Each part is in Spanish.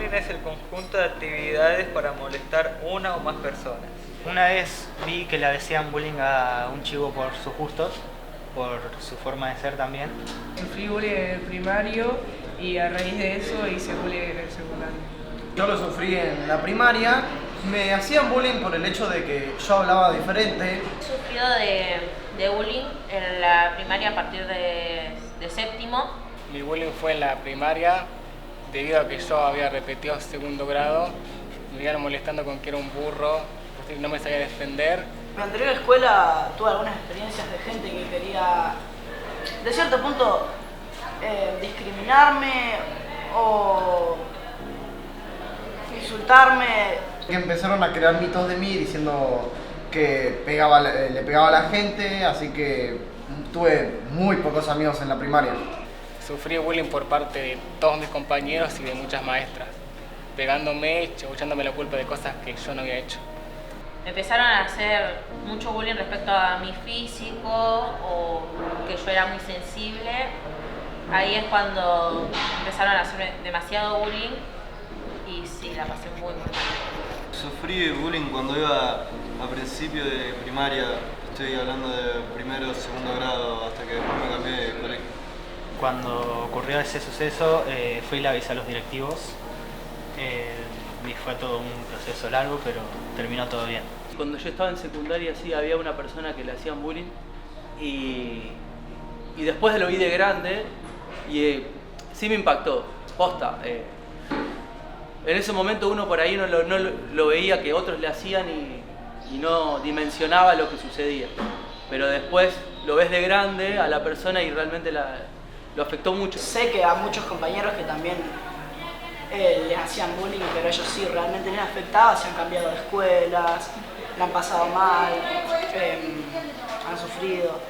bullying es el conjunto de actividades para molestar una o más personas. Una vez vi que le hacían bullying a un chico por sus gustos, por su forma de ser también. Sufrí bullying en el primario y a raíz de eso hice bullying en el secundario. Yo lo sufrí en la primaria. Me hacían bullying por el hecho de que yo hablaba diferente. He sufrido de bullying en la primaria a partir de séptimo. Mi bullying fue en la primaria, debido a que yo había repetido segundo grado. Me iban molestando con que era un burro, no me sabía defender. En mi anterior escuela tuve algunas experiencias de gente que quería, de cierto punto, discriminarme o insultarme. Que empezaron a crear mitos de mí diciendo que le pegaba a la gente, así que tuve muy pocos amigos en la primaria. Sufrí bullying por parte de todos mis compañeros y de muchas maestras, pegándome, echándome la culpa de cosas que yo no había hecho. Me empezaron a hacer mucho bullying respecto a mi físico o que yo era muy sensible. Ahí es cuando empezaron a hacerme demasiado bullying y sí, la pasé muy mal. Sufrí bullying cuando iba a principio de primaria, estoy hablando de primero o segundo grado, hasta que después me cambié de colegio. Cuando ocurrió ese suceso, fui y le avisé a los directivos. Y fue todo un proceso largo, pero terminó todo bien. Cuando yo estaba en secundaria sí había una persona que le hacían bullying y después lo vi de grande y sí me impactó, posta. En ese momento uno por ahí no lo veía que otros le hacían y no dimensionaba lo que sucedía. Pero después lo ves de grande a la persona y realmente lo afectó mucho. Sé que a muchos compañeros que también les hacían bullying, pero ellos sí realmente les afectaba, se han cambiado de escuelas, la han pasado mal, han sufrido.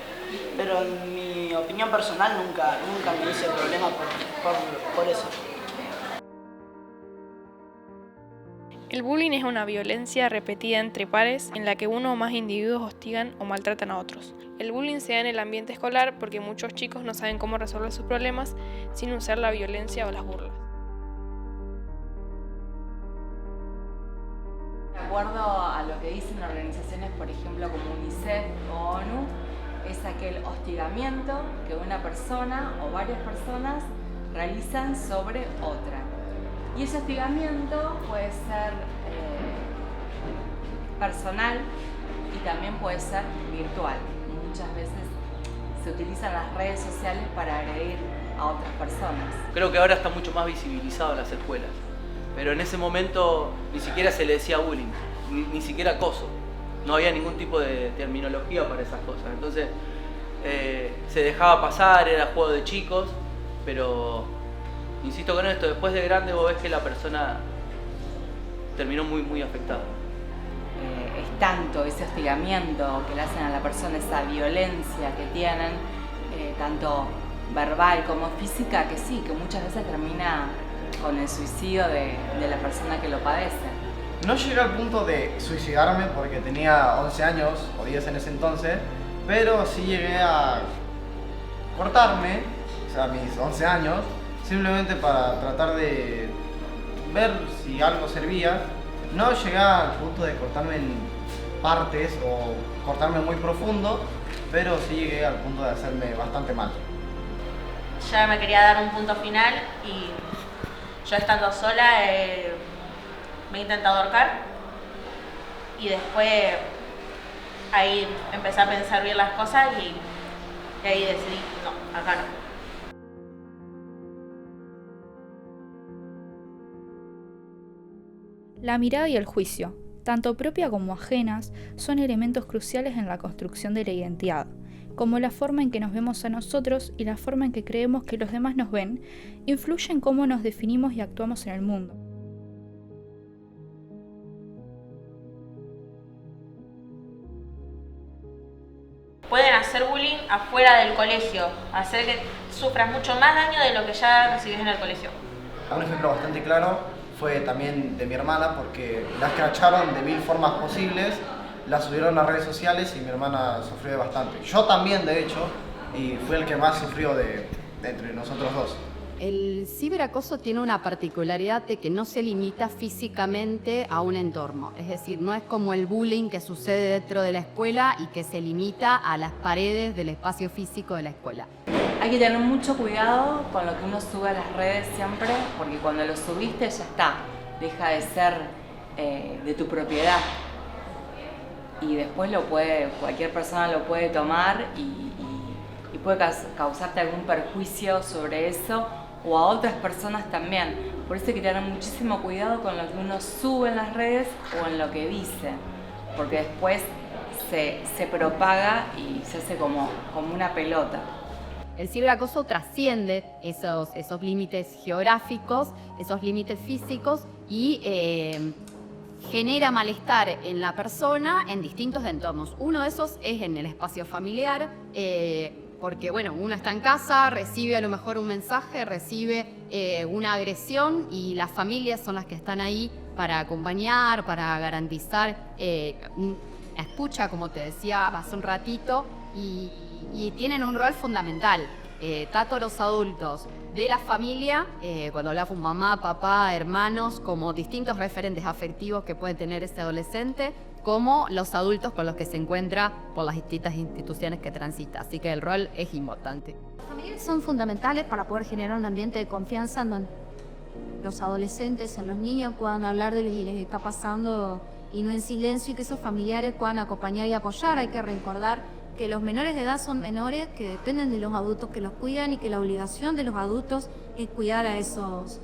Pero en mi opinión personal nunca me hice problema por eso. El bullying es una violencia repetida entre pares en la que uno o más individuos hostigan o maltratan a otros. El bullying se da en el ambiente escolar porque muchos chicos no saben cómo resolver sus problemas sin usar la violencia o las burlas. De acuerdo a lo que dicen organizaciones, por ejemplo, como UNICEF o ONU, es aquel hostigamiento que una persona o varias personas realizan sobre otra. Y ese hostigamiento puede ser personal y también puede ser virtual. Muchas veces se utilizan las redes sociales para agredir a otras personas. Creo que ahora está mucho más visibilizado en las escuelas, pero en ese momento ni siquiera se le decía bullying, ni siquiera acoso. No había ningún tipo de terminología para esas cosas. Entonces se dejaba pasar, era juego de chicos, pero insisto con esto, después de grande vos ves que la persona terminó muy afectada. Es tanto ese hostigamiento que le hacen a la persona, esa violencia que tienen, tanto verbal como física, que sí, que muchas veces termina con el suicidio de la persona que lo padece. No llegué al punto de suicidarme porque tenía 11 años, o 10 en ese entonces, pero sí llegué a cortarme, o sea, a mis 11 años, simplemente para tratar de ver si algo servía. No llegué al punto de cortarme en partes o cortarme muy profundo, pero sí llegué al punto de hacerme bastante mal. Ya me quería dar un punto final y yo estando sola me he intentado ahorcar y después ahí empecé a pensar bien las cosas y ahí decidí, no, acá no. La mirada y el juicio, tanto propia como ajenas, son elementos cruciales en la construcción de la identidad, como la forma en que nos vemos a nosotros y la forma en que creemos que los demás nos ven, influye en cómo nos definimos y actuamos en el mundo. Pueden hacer bullying afuera del colegio, hacer que sufras mucho más daño de lo que ya recibís en el colegio. Un ejemplo bastante claro fue también de mi hermana, porque la escracharon de 1000 formas posibles, la subieron a redes sociales y mi hermana sufrió bastante. Yo también, de hecho, y fui el que más sufrió de entre nosotros dos. El ciberacoso tiene una particularidad de que no se limita físicamente a un entorno. Es decir, no es como el bullying que sucede dentro de la escuela y que se limita a las paredes del espacio físico de la escuela. Hay que tener mucho cuidado con lo que uno sube a las redes siempre, porque cuando lo subiste ya está, deja de ser de tu propiedad. Y después cualquier persona lo puede tomar y puede causarte algún perjuicio sobre eso, o a otras personas también. Por eso hay que tener muchísimo cuidado con lo que uno sube en las redes o en lo que dice, porque después se propaga y se hace como una pelota. El ciberacoso trasciende esos límites geográficos, esos límites físicos y genera malestar en la persona en distintos entornos. Uno de esos es en el espacio familiar, porque bueno, uno está en casa, recibe a lo mejor un mensaje, recibe una agresión y las familias son las que están ahí para acompañar, para garantizar la escucha, como te decía hace un ratito, y tienen un rol fundamental. Tanto los adultos de la familia, cuando hablamos mamá, papá, hermanos, como distintos referentes afectivos que puede tener ese adolescente, como los adultos con los que se encuentra por las distintas instituciones que transita. Así que el rol es importante. Las familias son fundamentales para poder generar un ambiente de confianza en donde los adolescentes, en los niños puedan hablar de lo que les está pasando y no en silencio, y que esos familiares puedan acompañar y apoyar. Hay que recordar que los menores de edad son menores que dependen de los adultos que los cuidan y que la obligación de los adultos es cuidar a esos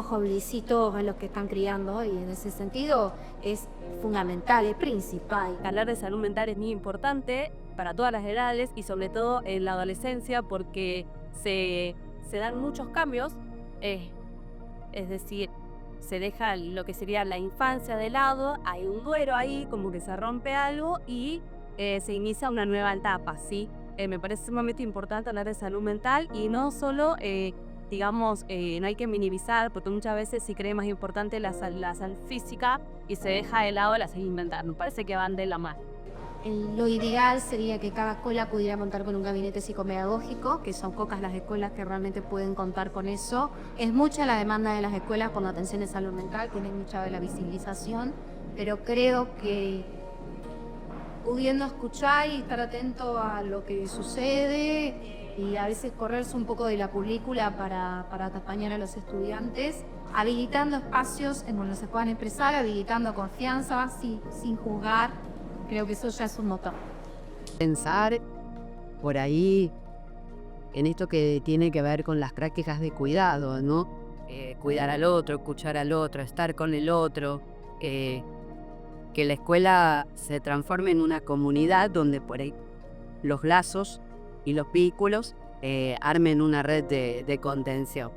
jovencitos a los que están criando, y en ese sentido es fundamental, es principal. Hablar de salud mental es muy importante para todas las edades y sobre todo en la adolescencia, porque se dan muchos cambios, es decir, se deja lo que sería la infancia de lado, hay un duelo ahí, como que se rompe algo y se inicia una nueva etapa, ¿sí? Me parece sumamente importante hablar de salud mental y no solo, digamos, no hay que minimizar, porque muchas veces se cree más importante la salud física y se deja de lado la salud mental. Me parece que van de la mano. Lo ideal sería que cada escuela pudiera contar con un gabinete psicopedagógico, que son pocas las escuelas que realmente pueden contar con eso. Es mucha la demanda de las escuelas por la atención de salud mental, tiene mucha de la visibilización, pero creo que pudiendo escuchar y estar atento a lo que sucede y a veces correrse un poco de la película para acompañar a los estudiantes, habilitando espacios en donde se puedan expresar, habilitando confianza, sin juzgar, creo que eso ya es un motor. Pensar por ahí en esto que tiene que ver con las prácticas de cuidado, ¿no? Cuidar al otro, escuchar al otro, estar con el otro, que la escuela se transforme en una comunidad donde por ahí los lazos y los vínculos armen una red de contención.